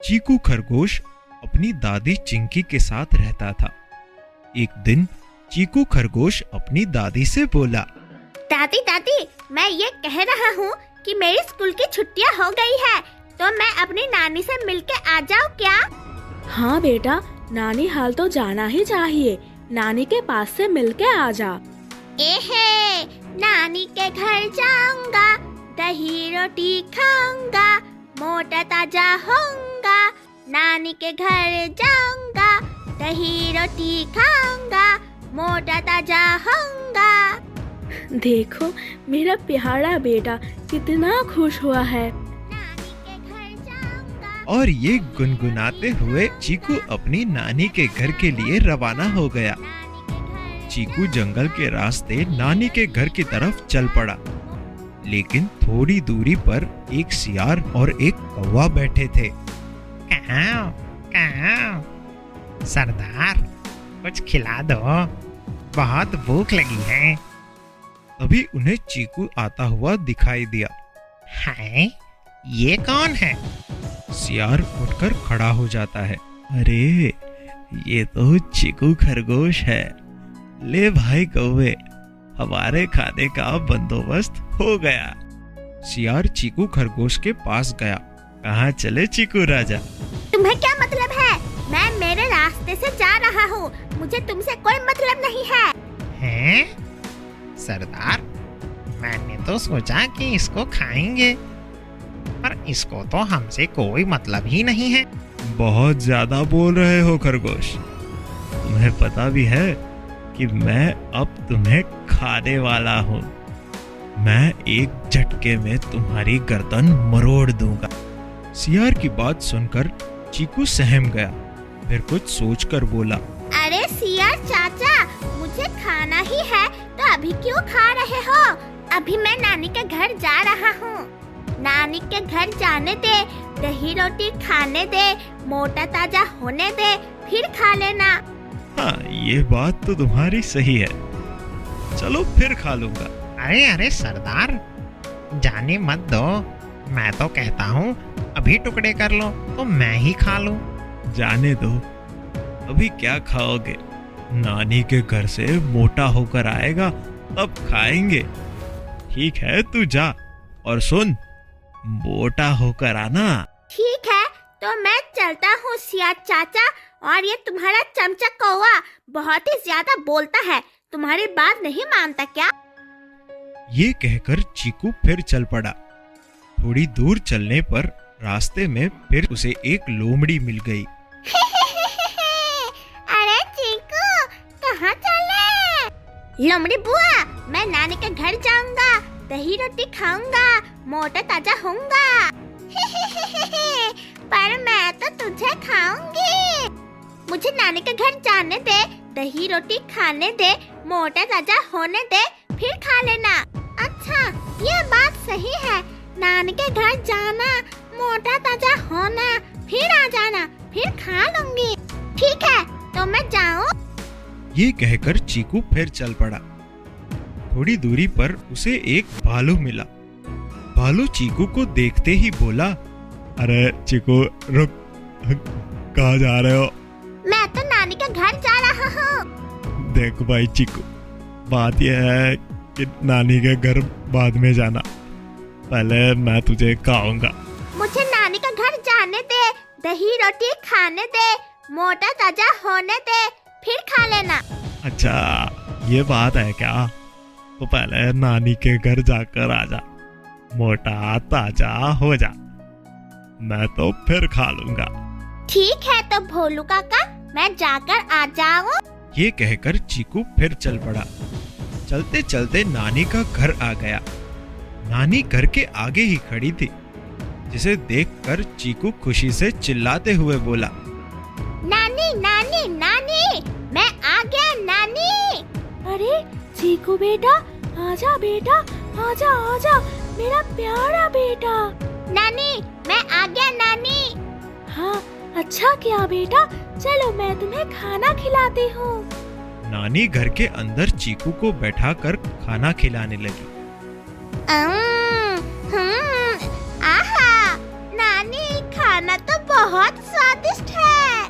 चीकू खरगोश अपनी दादी चिंकी के साथ रहता था। एक दिन चीकू खरगोश अपनी दादी से बोला, दादी दादी, मैं ये कह रहा हूँ कि मेरी स्कूल की छुट्टियाँ हो गई है, तो मैं अपनी नानी से मिलके आ जाऊँ क्या? हाँ बेटा, नानी हाल तो जाना ही चाहिए। नानी के पास से मिलके आ जा। एहे, नानी के घर जाऊंगा, दही रोटी खाऊंगा, मोटा ताजा होऊंगा। नानी के घर जाऊंगा, दही रोटी खाऊंगा, मोटा ताजा होऊंगा। देखो मेरा प्यारा बेटा कितना खुश हुआ है। नानी के घर जाऊंगा। और ये गुनगुनाते हुए चीकू अपनी नानी के घर के लिए रवाना हो गया। चीकू जंगल के रास्ते नानी के घर की तरफ चल पड़ा, लेकिन थोड़ी दूरी पर एक सियार और एक कौवा बैठे थे। कहाँ सरदार, कुछ खिला दो, बहुत भूख लगी है। तभी उन्हें चीकू आता हुआ दिखाई दिया। हाय, ये कौन है? सियार उठकर खड़ा हो जाता है। अरे, ये तो चीकू खरगोश है। ले भाई कौवे, हमारे खाने का बंदोबस्त हो गया। सियार चीकू खरगोश के पास गया। कहाँ चले चीकू राजा? तुम्हें क्या मतलब है? मैं मेरे रास्ते से जा रहा हूँ, मुझे तुमसे कोई मतलब नहीं है। हैं? सरदार, मैंने तो सोचा कि इसको खाएंगे, पर इसको तो हमसे कोई मतलब ही नहीं है। बहुत ज्यादा बोल रहे हो खरगोश। तुम्हें पता भी है कि मैं अब तुम्हें खाने वाला हूँ। मैं एक झटके में तुम्हारी गर्दन मरोड़ दूंगा। सियार की बात सुनकर चीकू सहम गया, फिर कुछ सोचकर बोला, अरे सियार चाचा, मुझे खाना ही है तो अभी क्यों खा रहे हो? अभी मैं नानी के घर जा रहा हूँ। नानी के घर जाने दे, दही रोटी खाने दे, मोटा ताजा होने दे, फिर खा लेना। हाँ, ये बात तो तुम्हारी सही है। चलो फिर खा लूंगा। अरे अरे सरदार, जाने मत दो। मैं तो कहता हूँ अभी टुकड़े कर लो तो मैं ही खा लूं। जाने दो, अभी क्या खाओगे? नानी के घर से मोटा होकर आएगा तब खाएंगे। ठीक है, तू जा, और सुन, मोटा होकर आना। ठीक है, तो मैं चलता हूँ सियार चाचा। और ये तुम्हारा चमचा कौवा बहुत ही ज्यादा बोलता है, तुम्हारी बात नहीं मानता क्या? ये कहकर चीकू फिर चल पड़ा। थोड़ी दूर चलने पर रास्ते में फिर उसे एक लोमड़ी मिल गई। अरे चीकू, कहाँ चले? लोमड़ी बुआ, मैं नानी के घर जाऊंगा, दही रोटी खाऊंगा, मोटा ताजा होऊंगा। पर मैं तो तुझे खाऊंगी। मुझे नानी के घर जाने दे, दही रोटी खाने दे, मोटा ताजा होने दे, फिर खा लेना। अच्छा, ये बात सही है। नानी के घर जाना, मोटा ताजा होना, फिर आ जाना, फिर खा लूंगी। ठीक है, तो मैं जाऊँ? ये कहकर चीकू फिर चल पड़ा। थोड़ी दूरी पर उसे एक भालू मिला। भालू चीकू को देखते ही बोला, अरे चीकू रुक, कहाँ जा रहे हो? मैं तो नानी के घर जा रहा हूँ। देख भाई चीकू, बात यह है कि नानी के घर बाद में जाना, पहले मैं तुझे खाऊंगा। मुझे नानी का घर जाने दे, दही रोटी खाने दे, मोटा ताजा होने दे, फिर खा लेना। अच्छा, ये बात है क्या? तो पहले नानी के घर जाकर आजा, मोटा ताजा हो जा, मैं तो फिर खा लूंगा। ठीक है, तो भोलू काका, मैं जाकर आ जाऊं? ये कहकर चीकू फिर चल पड़ा। चलते चलते नानी का घर आ गया। नानी घर के आगे ही खड़ी थी, जिसे देखकर चीकू खुशी से चिल्लाते हुए बोला, नानी नानी नानी, मैं आ गया नानी। अरे चीकू बेटा, आजा बेटा, आजा आजा, मेरा प्यारा बेटा। नानी, मैं आ गया नानी। हाँ, अच्छा किया बेटा, चलो मैं तुम्हें खाना खिलाती हूँ। नानी घर के अंदर चीकू को बैठाकर खाना खिलाने लगी। आहा, नानी खा खाना तो बहुत स्वादिष्ट है।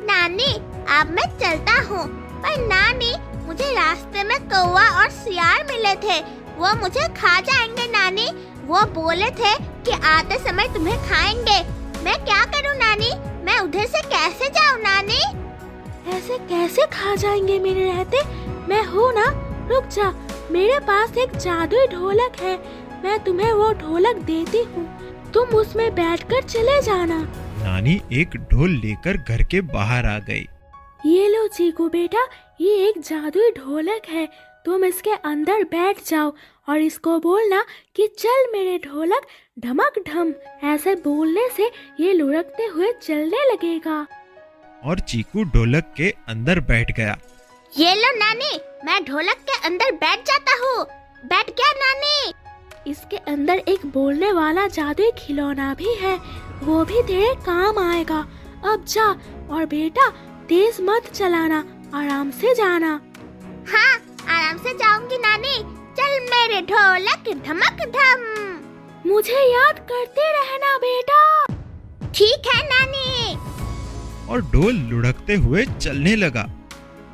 नानी, अब मैं चलता हूँ। पर नानी, मुझे रास्ते में कौवा और सियार मिले थे, वो मुझे खा जाएंगे नानी। वो बोले थे कि आते समय तुम्हें खाएंगे। मैं क्या करूँ नानी? मैं उधर से कैसे जाऊँ नानी? ऐसे कैसे खा जाएंगे मेरे रहते? मैं हूँ ना, रुक जा। मेरे पास एक जादुई ढोलक है, मैं तुम्हें वो ढोलक देती हूँ, तुम उसमें बैठकर चले जाना। नानी एक ढोल लेकर घर के बाहर आ गई। ये लो चीकू बेटा, ये एक जादुई ढोलक है, तुम इसके अंदर बैठ जाओ और इसको बोलना कि चल मेरे ढोलक ढमक ढम। ऐसे बोलने से ये लुढ़कते हुए चलने लगेगा। और चीकू ढोलक के अंदर बैठ गया। ये लो नानी, मैं ढोलक के अंदर बैठ जाता हूँ। बैठ गया नानी। इसके अंदर एक बोलने वाला जादुई खिलौना भी है, वो भी तेरे काम आएगा। अब जा, और बेटा तेज मत चलाना, आराम से जाना। हाँ, आराम से जाऊंगी नानी। चल मेरे ढोलक ढमक ढम। मुझे याद करते रहना बेटा। ठीक है नानी। और ढोल लुढ़कते हुए चलने लगा।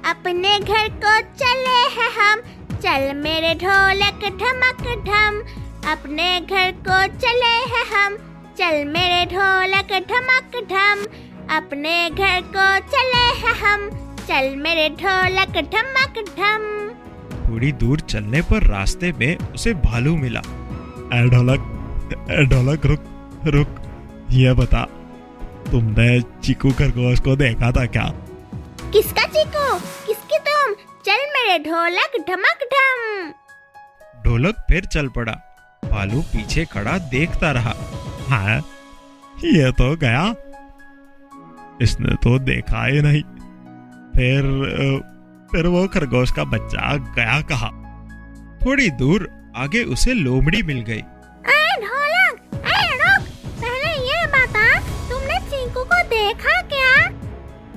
अपने घर को चले हैं हम, चल मेरे ढोलक ढमक ढम। अपने घर को चले हैं हम, चल मेरे ढोलक ढमक ढम। अपने घर को चले हैं हम, चल मेरे ढोलक ढमक ढम। थोड़ी दूर चलने पर रास्ते में उसे भालू मिला। ए ढोलक रुक रुक, ये बता, तुमने चीकू खरगोश को देखा था क्या? किसका चीकू? किसकी तुम? चल मेरे ढोलक ढमक ढम। ढोलक फिर चल पड़ा। भालू पीछे खड़ा देखता रहा। हाँ, ये तो गया, इसने तो देखा ही नहीं। फिर वो खरगोश का बच्चा गया कहाँ? थोड़ी दूर आगे उसे लोमड़ी मिल गई। ढोलक, रुक, पहले ये बता, तुमने चीकू को देखा क्या?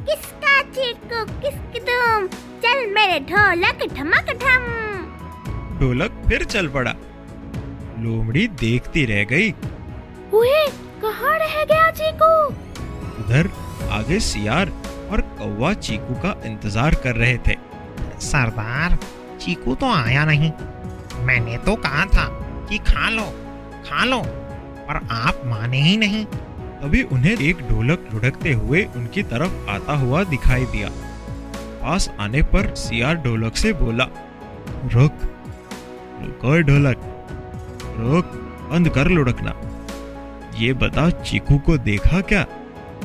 किसका चीकू? किसकी तुम? चल मेरे ढोलक ढमक ढम। ढोलक फिर चल पड़ा। लोमड़ी देखती रह गई। ओए, कहाँ रह गया चीकू? उधर आगे सियार और कौवा चीकू का इंतजार कर रहे थे। सरदार, चीकू तो आया नहीं। मैंने तो कहा था कि खा लो, पर आप माने ही नहीं। तभी उन्हें एक ढोलक लुढ़कते हुए उनकी तरफ आता हुआ दिखाई दिया। पास आने पर सियार ढोलक से बोला, रुको ढोलक, रुक, बंद कर लुढ़कना। ये बता, चीकू को देखा क्या?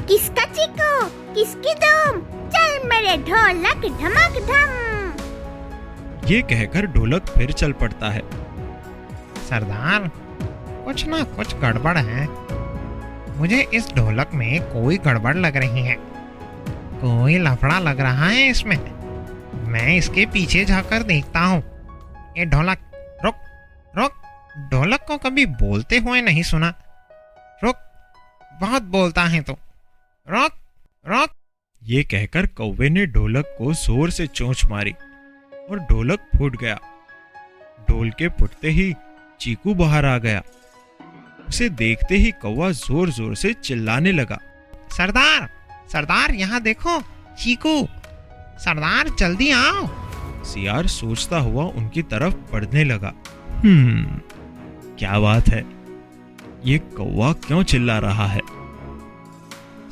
किसका चीकू? किसकी तुम? चल मेरे ढोलक ढमक ढम। ये कहकर ढोलक फिर चल पड़ता है। सरदार, कुछ ना कुछ गड़बड़ है। मुझे इस ढोलक में कोई गड़बड़ लग रही है, कोई लफड़ा लग रहा है इसमें। मैं इसके पीछे जाकर देखता हूँ। ये ढोलक, रुक रुक, ढोलक को कभी बोलते हुए नहीं सुना। रुक, बहुत बोलता है तो, रुक रुक। ये कहकर कौवे ने ढोलक को जोर से चोंच मारी और ढोलक फूट गया। ढोल के फुटते ही चीकू बाहर आ गया। उसे देखते ही कौवा जोर जोर से चिल्लाने लगा। सरदार, यहाँ देखो, चीकू। सरदार, जल्दी आओ। सियार सोचता हुआ उनकी तरफ बढ़ने लगा। क्या बात है? ये कौवा क्यों चिल्ला रहा है?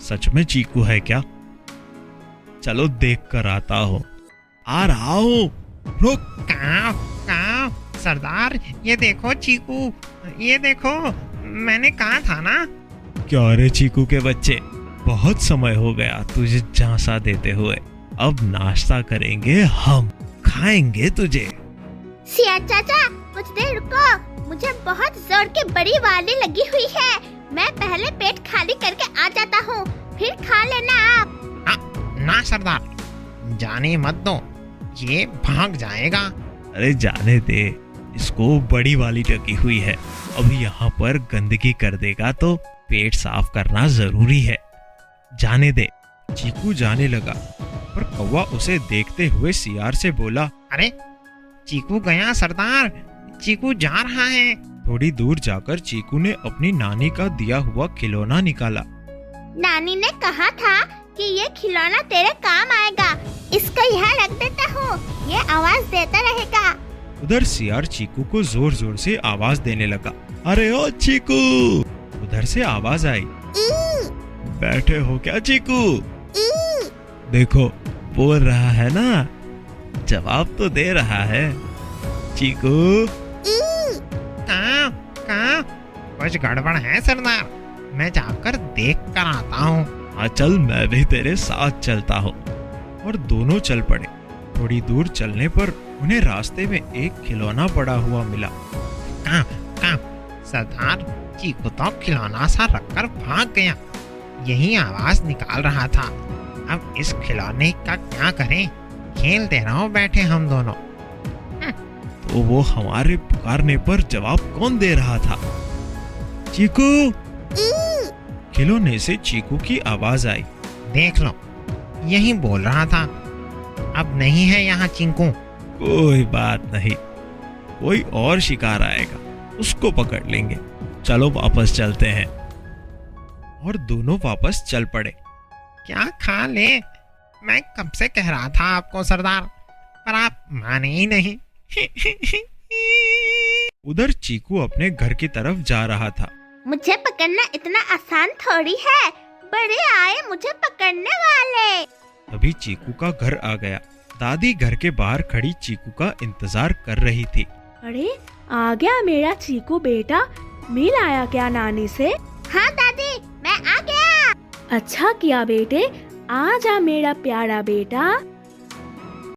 सच में चीकू है क्या? चलो देख कर आता हूँ। आ रहा हूँ, रुक। काव, सरदार, ये देखो चीकू, ये देखो, मैंने कहा था ना। क्या रे चीकू के बच्चे, बहुत समय हो गया तुझे झांसा देते हुए। अब नाश्ता करेंगे हम, खाएंगे तुझे। सियार चाचा, कुछ देर रुको, मुझे बहुत जोर की बड़ी वाली लगी हुई है। मैं पहले पेट खाली करके आ जाता हूँ, फिर खा लेना आप। ना सरदार, जाने मत दो, ये भाग जाएगा। अरे जाने दे, इसको बड़ी वाली लगी हुई है। अभी यहाँ पर गंदगी कर देगा तो पेट साफ करना जरूरी है। जाने दे। चीकू जाने लगा, पर कौवा उसे देखते हुए सियार से बोला, अरे, चीकू गया सरदार, चीकू जा रहा है। थोड़ी दूर जाकर चीकू ने अपनी नानी का दिया हुआ खिलौना निकाला। नानी ने कहा था कि ये खिलौना तेरे काम आएगा, इसको यहाँ रख देता हूँ, ये आवाज देता रहेगा। उधर सियार चीकू को जोर जोर से आवाज देने लगा। अरे ओ चीकू! उधर से आवाज आई। बैठे हो क्या चीकू? देखो बोल रहा है ना, जवाब तो दे रहा है। चीकू कहाँ कुछ गड़बड़ है सरदार, मैं जाकर देख कर आता हूँ। हाँ चल, मैं भी तेरे साथ चलता हूँ। और दोनों चल पड़े। थोड़ी दूर चलने पर उन्हें रास्ते में एक खिलौना पड़ा हुआ मिला। कहाँ सरदार, चीकू तो खिलौना सा रखकर भाग गया, यही आवाज निकाल रहा था। अब इस खिलौने का क्या करें? खेलते रहो बैठे हम दोनों। तो वो हमारे पुकारने पर जवाब कौन दे रहा था? चीकू! खिलौने से चीकू की आवाज आई। देख लो, यही बोल रहा था। अब नहीं है यहाँ चिंकू। कोई बात नहीं, कोई और शिकार आएगा, उसको पकड़ लेंगे। चलो वापस चलते हैं। और दोनों वापस चल पड़े। क्या खा ले? मैं कब से कह रहा था आपको सरदार, पर आप माने ही नहीं। उधर चीकू अपने घर की तरफ जा रहा था। मुझे पकड़ना इतना आसान थोड़ी है, बड़े आए मुझे पकड़ने वाले। तभी चीकू का घर आ गया। दादी घर के बाहर खड़ी चीकू का इंतजार कर रही थी। अरे आ गया मेरा चीकू बेटा, मिल आया क्या नानी से? हाँ दादी, मैं आ गया। अच्छा किया बेटे, आ जा मेरा प्यारा बेटा।